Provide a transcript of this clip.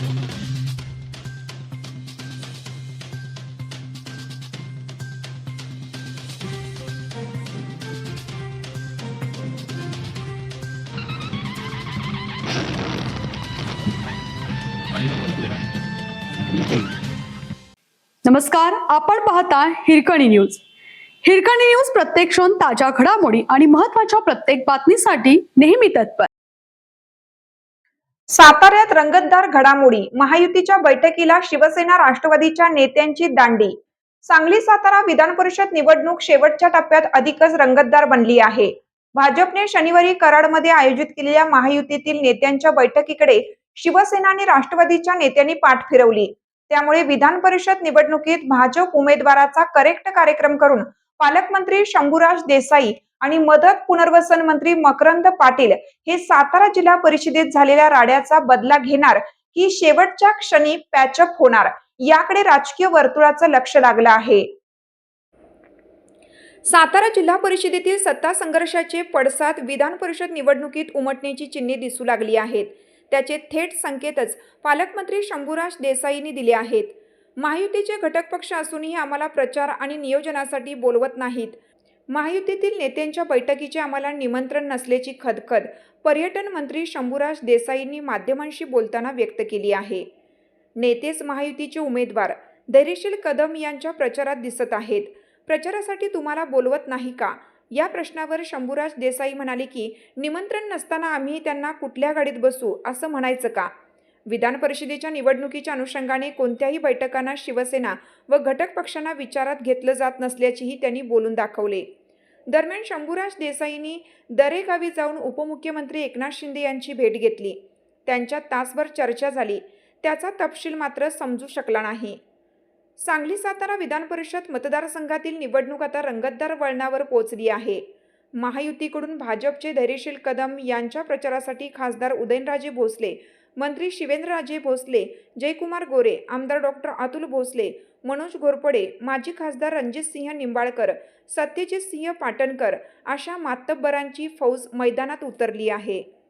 नमस्कार, आपण पाहता हिरकणी न्यूज. हिरकणी न्यूज प्रत्येक क्षण ताज्या घडामोडी आणि महत्त्वाच्या प्रत्येक बातमीसाठी नेहमी तत्पर. साताऱ्यात रंगतदार घडामोडी. महायुतीच्या बैठकीला शिवसेना राष्ट्रवादीच्या नेत्यांची दांडी. सांगली सातारा विधान परिषद निवडणूक शेवटच्या टप्प्यात अधिकच रंगतदार बनली आहे. भाजपने शनिवारी कराडमध्ये आयोजित केलेल्या महायुतीतील नेत्यांच्या बैठकीकडे शिवसेना आणि राष्ट्रवादीच्या नेत्यांनी पाठ फिरवली. त्यामुळे विधान परिषद निवडणुकीत भाजप उमेदवाराचा करेक्ट कार्यक्रम करून पालकमंत्री शंभूराज देसाई आणि मदत पुनर्वसन मंत्री मकरंद पाटील हे सातारा जिल्हा परिषदेत झालेल्या राड्याचा बदला घेणार की शेवटच्या क्षणी पॅचअप होणार, याकडे राजकीय वर्तुळाचं लक्ष लागलं आहे. सातारा जिल्हा परिषदेतील सत्ता संघर्षाचे पडसाद विधान परिषद निवडणुकीत उमटण्याची चिन्हे दिसू लागली आहेत. त्याचे थेट संकेतच पालकमंत्री शंभूराज देसाईंनी दिले आहेत. महायुतीचे घटक पक्ष असूनही आम्हाला प्रचार आणि नियोजनासाठी बोलवत नाहीत. महायुतीतील नेत्यांच्या बैठकीचे आम्हाला निमंत्रण नसल्याची खदखद पर्यटन मंत्री शंभूराज देसाईंनी माध्यमांशी बोलताना व्यक्त केली आहे. नेतेच महायुतीचे उमेदवार धैर्यशील कदम यांच्या प्रचारात दिसत आहेत. प्रचारासाठी तुम्हाला बोलवत नाही का, या प्रश्नावर शंभूराज देसाई म्हणाले की निमंत्रण नसताना आम्ही त्यांना कुठल्या गाडीत बसू असं म्हणायचं का. विधान परिषदेच्या निवडणुकीच्या अनुषंगाने कोणत्याही बैठकांना शिवसेना व घटक पक्षांना विचारात घेतलं जात नसल्याचेही त्यांनी बोलून दाखवले. दरम्यान शंभूराज देसाईंनी दरेगावी जाऊन उपमुख्यमंत्री एकनाथ शिंदे यांची भेट घेतली. त्यांच्यात तासभर चर्चा झाली. त्याचा तपशील मात्र समजू शकला नाही. सांगली सातारा विधान परिषद मतदारसंघातील निवडणूक आता रंगतदार वळणावर पोहोचली आहे. महायुतीकडून भाजपचे धैर्यशील कदम यांच्या प्रचारासाठी खासदार उदयनराजे भोसले, मंत्री शिवेंद्रराजे भोसले, जयकुमार गोरे, आमदार डॉक्टर अतुल भोसले, मनोज घोरपडे, माजी खासदार रणजितसिंह निंबाळकर, सत्यजितसिंह पाटणकर अशा मातब्बरांची फौज मैदानात उतरली आहे.